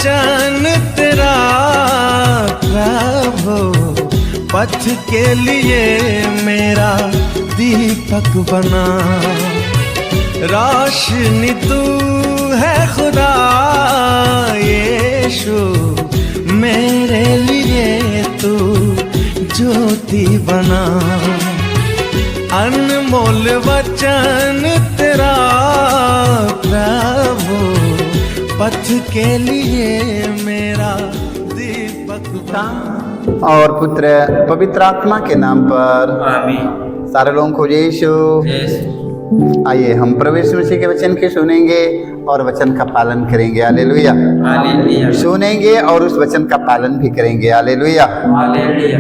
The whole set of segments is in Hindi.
वचन तेरा प्रभु पथ के लिए मेरा दीपक बना। रोशनी तू है खुदा यीशु, मेरे लिए तू ज्योति बना। अनमोल वचन तेरा प्रभु पथ के लिए मेरा दीपक बना। और पुत्र पवित्र आत्मा के नाम पर आमीन। सारे लोगों को यीशु। आइए हम प्रभु यीशु मसीह के वचन के सुनेंगे और वचन का पालन करेंगे। हालेलुया। हालेलुया। सुनेंगे और उस वचन का पालन भी करेंगे। हालेलुया। हालेलुया।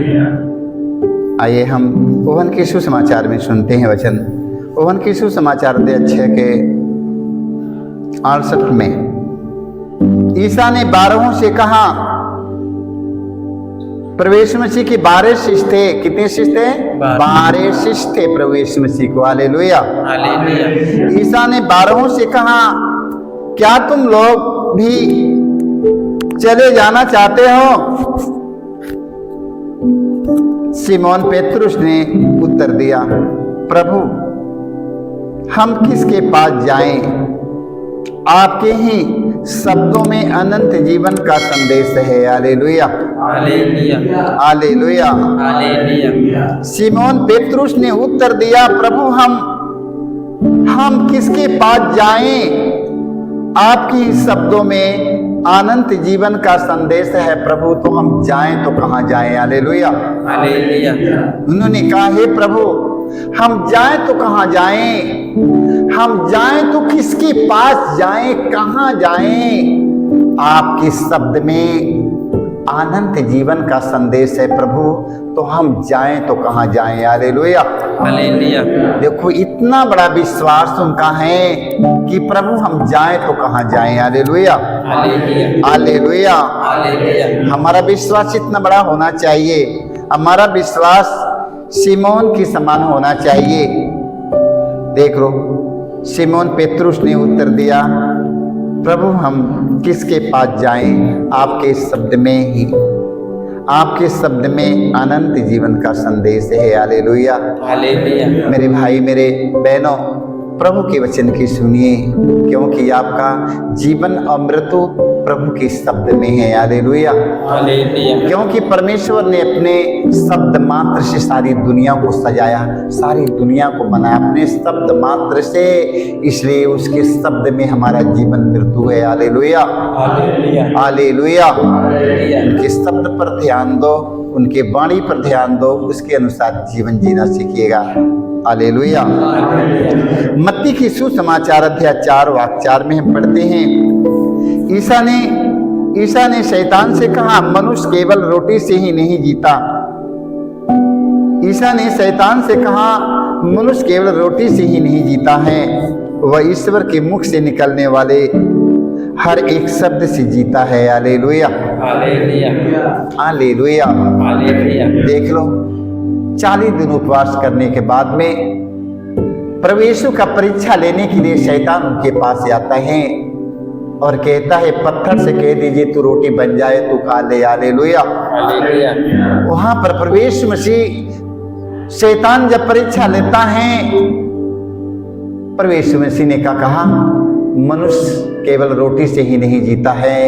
आइए हम ओहन के सुसमाचार में सुनते हैं वचन। ओहन के सुसमाचार अध्याय 6 के 68 में ईसा ने 12 से कहा, प्रभु यीशु मसीह की 12 शिष्य थे। कितने शिष्य थे? 12 शिष्य थे प्रभु यीशु मसीह को। हालेलुया। हालेलुया। ईसा ने 12 से कहा, क्या तुम लोग भी चले जाना चाहते हो? सिमोन पेतरुस ने उत्तर दिया, प्रभु हम किसके पास जाएं? आपके ही शब्दों में अनंत जीवन का संदेश है। Hallelujah. Hallelujah. Hallelujah. Hallelujah. Simon पेतरुस ने उत्तर दिया, प्रभु हम किसके पास जाएं? आपकी शब्दों में अनंत जीवन का संदेश है प्रभु, तो हम जाएं तो कहाँ जाएं? हालेलुया। हालेलुया। उन्होंने कहा, हे प्रभु हम जाएं तो कहाँ जाएं? हम जाएं तो किसके पास जाएं? कहाँ जाएं? आपके शब्द में अनंत जीवन का संदेश है प्रभु, तो हम जाएं तो कहाँ जाएं? हालेलुया। हालेलुया। देखो इतना बड़ा विश्वास उनका है कि प्रभु हम जाएं तो कहाँ जाएं? हालेलुया। हालेलुया। हालेलुया। हालेलुया। हमारा विश्वास इतना बड़ा होना चाहिए। हमारा विश्वास सिमोन की समान होना चाहिए। देख लो, सिमोन पेतरुस ने उत्तर दिया, प्रभु हम किसके पास जाएं? आपके शब्द में ही, आपके शब्द में अनंत जीवन का संदेश है। हालेलुया। हालेलुया। मेरे भाई मेरे बहनों, प्रभु के वचन की सुनिए, क्योंकि आपका जीवन अमृत प्रभु के शब्द में है। हालेलुया। हालेलुया। क्योंकि परमेश्वर ने अपने शब्द मात्र से सारी दुनिया को सजाया, सारी दुनिया को बनाया अपने शब्द मात्र से, इसलिए उसके शब्द में हमारा जीवन मृत्यु है। हालेलुया। हालेलुया। हालेलुया। हालेलुया। उनके शब्द पर ध्यान दो, उनके वाणी पर ध्यान दो, उसके अनुसार जीवन जीना सीखिएगा। हालेलुया। मत्ती की सुसमाचार अध्याय 4 वाक्य 4 में हम पढ़ते हैं, ईसा ने शैतान से कहा, मनुष्य केवल रोटी से ही नहीं जीता। ईसा ने शैतान से कहा, मनुष्य केवल रोटी से ही नहीं जीता है, वह ईश्वर के मुख से निकलने वाले हर एक शब्द से जीता है। हालेलुया। हालेलुया। हालेलुया। हालेलुया। देख लो, 40 दिन उपवास करने के बाद में प्रभु यीशु का परीक्षा लेने के लिए शैतान उनके पास आता है और कहता है, पत्थर से कह दीजिए तू रोटी बन जाए, तू खा ले। हालेलुया। हालेलुया। वहां पर प्रभु यीशु मसीह शैतान जब परीक्षा लेता है, प्रभु यीशु मसीह ने क्या कहा? मनुष्य केवल रोटी से ही नहीं जीता है,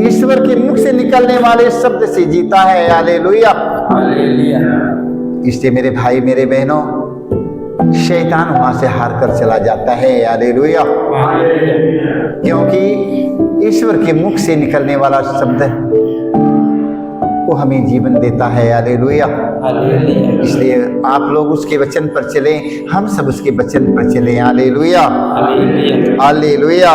ईश्वर के मुख से निकलने वाले शब्द से जीता है। हालेलुया। हालेलुया। इसलिए मेरे भाई मेरे बहनों, शैतान वहां से हार कर चला जाता है। हालेलुया। क्योंकि ईश्वर के मुख से निकलने वाला शब्द वो हमें जीवन देता है। हालेलुया। हालेलुया। इसलिए आप लोग उसके वचन पर चलें, हम सब उसके वचन पर चलें। हालेलुया। हालेलुया। हालेलुया।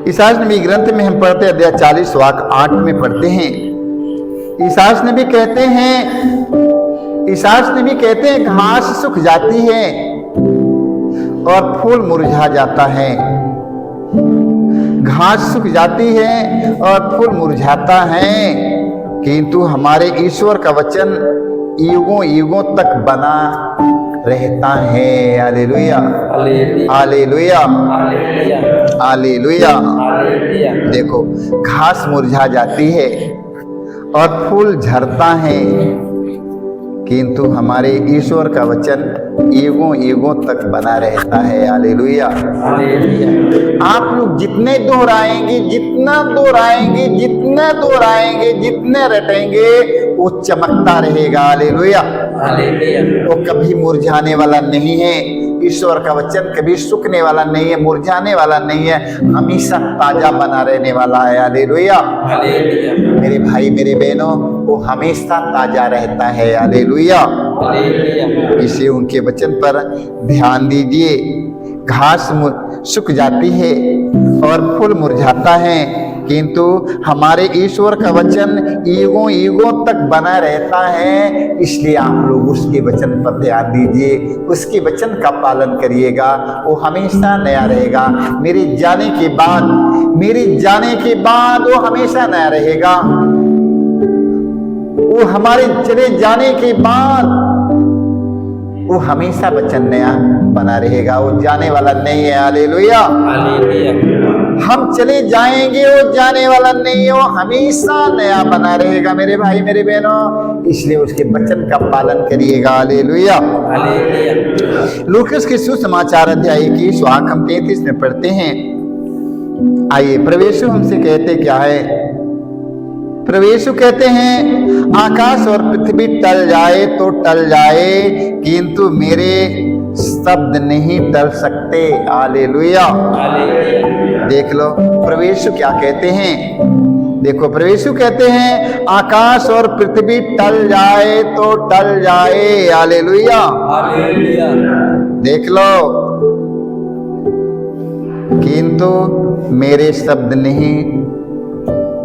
इसायाह नबी ग्रंथ में हम पढ़ते अध्याय 40 वाक्य 8 में पढ़ते हैं, इसायाह नबी कहते हैं घास सूख जाती है और फूल मुरझा जाता है। घास सूख जाती है और फूल मुरझाता है, किंतु हमारे ईश्वर का वचन युगों युगों तक बना रहता है। Hallelujah, hallelujah, hallelujah, hallelujah, hallelujah. Hallelujah. देखो, घास मुरझा जाती है और फूल झड़ता है, किंतु हमारे ईश्वर का वचन युगों युगों तक बना रहता है। हालेलुया। हालेलुया, आप लोग जितने दोहराएंगे, जितना दोहराएंगे, जितना दोहराएंगे, जितने रटेंगे, वो चमकता रहेगा। हालेलुया। हालेलुया, वो कभी मुरझाने वाला नहीं है। ईश्वर का वचन कभी सूखने वाला नहीं है, मुरझाने वाला नहीं है, हमेशा ताजा बना रहने वाला है। हालेलुया। हालेलुया, मेरे भाई मेरे बहनों, वो हमेशा ताजा रहता है। हालेलुया। हालेलुया, इसे उनके वचन पर ध्यान दीजिए। घास सूख जाती है और फूल मुरझाता है, किंतु हमारे ईश्वर का वचन युगों युगों तक बना रहता है। इसलिए आप लोग उसके वचन पर ध्यान दीजिए, उसके वचन का पालन करिएगा, वो हमेशा नया रहेगा। मेरे जाने के बाद, मेरे जाने के बाद वो हमेशा नया रहेगा। वो हमारे चले जाने के बाद वो हमेशा वचन नया बना रहेगा, वो जाने वाला नहीं है। हालेलुया। हालेलुया, हम चले जाएंगे, वो जाने वाला नहीं है, वो हमेशा नया बना रहेगा। मेरे भाई मेरे बहनों, इसलिए उसके वचन का पालन करिएगा। हालेलुया। हालेलुया। लूकास के सुसमाचार अध्याय की वाक्य हम 33 में पढ़ते हैं। आइए, प्रभु हमसे कहते क्या है? प्रभु यीशु कहते हैं, आकाश और पृथ्वी टल जाए तो टल जाए, किंतु मेरे शब्द नहीं टल सकते। हालेलुया। हालेलुया, देख लो प्रभु यीशु क्या कहते हैं। देखो, प्रभु यीशु कहते हैं, आकाश और पृथ्वी टल जाए तो टल जाए। हालेलुया। हालेलुया, देख लो, किंतु मेरे शब्द नहीं,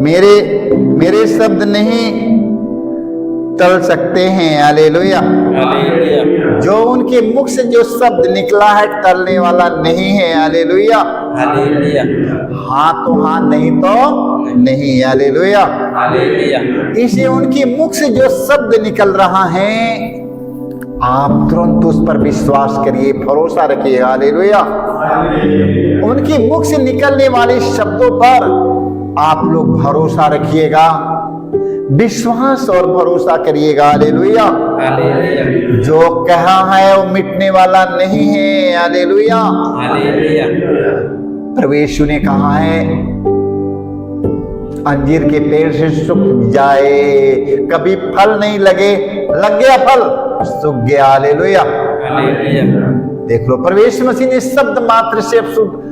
मेरे शब्द नहीं टल सकते हैं। हालेलुया। हालेलुया, जो उनके मुख से जो शब्द निकला है टलने वाला नहीं है। हालेलुया। हालेलुया, हाँ तो हाँ, नहीं तो नहीं। हालेलुया। हालेलुया, इसे उनके मुख से जो शब्द निकल रहा है, आप तुरंत उस पर विश्वास करिए, भरोसा रखिए। हालेलुया। उनके मुख से निकलने वाले शब्दों पर आप लोग भरोसा रखिएगा, विश्वास और भरोसा करिएगा। हालेलुया। हालेलुया, जो कहा है वो मिटने वाला नहीं है। हालेलुया। हालेलुया, प्रभु यीशु ने कहा है, अंजीर के पेड़ से सूख जाए, कभी फल नहीं लगे, लग गया फल, सूख गया। हालेलुया। हालेलुया, देख लो, प्रभु यीशु मसीह ने शब्द मात्र से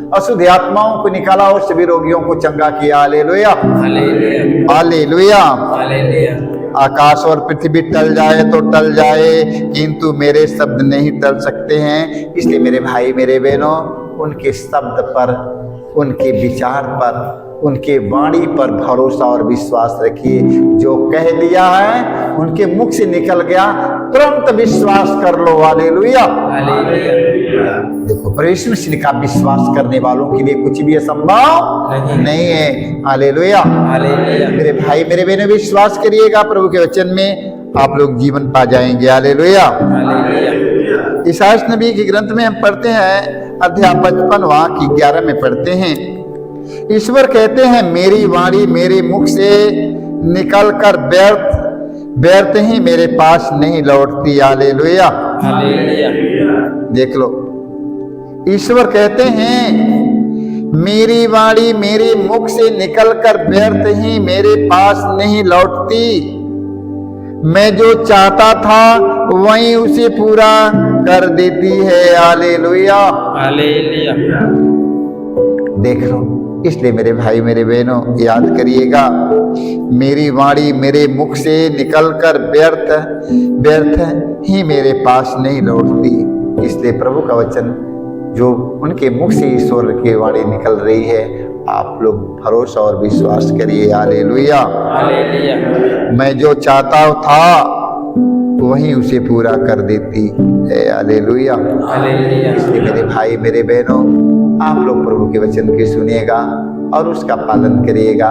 अशुद्ध आत्माओं को निकाला और सभी रोगियों को चंगा किया। हालेलुया। Hallelujah, hallelujah. हालेलुया, आकाश और पृथ्वी टल जाए तो टल जाए, किंतु मेरे शब्द नहीं टल सकते हैं। इसलिए मेरे भाई मेरे बहनों, उनके शब्द पर, उनके विचार पर, उनके वाणी पर भरोसा और विश्वास रखिए। जो कह दिया है, उनके मुख से निकल गया, तुरंत विश्वास कर लो। हालेलुया। हालेलुया, देखो, प्रभु मसीह का विश्वास करने वालों के लिए कुछ भी असंभव नहीं है। हालेलुया। हालेलुया, मेरे भाई मेरे बहनों, विश्वास करिएगा, प्रभु के वचन में आप लोग जीवन पा जाएंगे। हालेलुया। हालेलुया, इसायास नबी के ग्रंथ में हम पढ़ते हैं, अध्याय 55 वाक्य 11 में पढ़ते हैं, ईश्वर कहते हैं, मेरी वाणी मेरे मुख से निकल कर व्यर्थ ही मेरे पास नहीं लौटती। हालेलुया। हालेलुया, देख लो, ईश्वर कहते हैं, मेरी वाणी मेरे मुख से निकलकर व्यर्थ ही मेरे पास नहीं लौटती। मैं जो चाहता था वही उसे पूरा कर देती है। हालेलुया। हालेलुया, देख लो, इसलिए मेरे भाई मेरे बहनों, याद करिएगा, मेरी वाणी मेरे मुख से निकलकर व्यर्थ ही मेरे पास नहीं लौटती। इसलिए प्रभु का वचन जो उनके मुख से ईश्वर की वाणी निकल रही है, आप लोग भरोसा और विश्वास करिए। हालेलुया। हालेलुया, मैं जो चाहता था वही उसे पूरा कर देती है। हालेलुया। हालेलुया, इसलिए मेरे भाई मेरे बहनों, आप लोग प्रभु के वचन की सुनिएगा और उसका पालन करिएगा।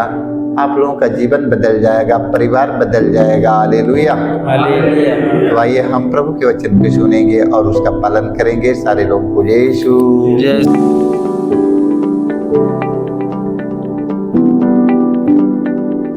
आप लोगों का जीवन बदल जाएगा, परिवार बदल जाएगा। हालेलुया। हालेलुया। तो आइए हम प्रभु के वचन को सुनेंगे और उसका पालन करेंगे। सारे लोग को यीशु जय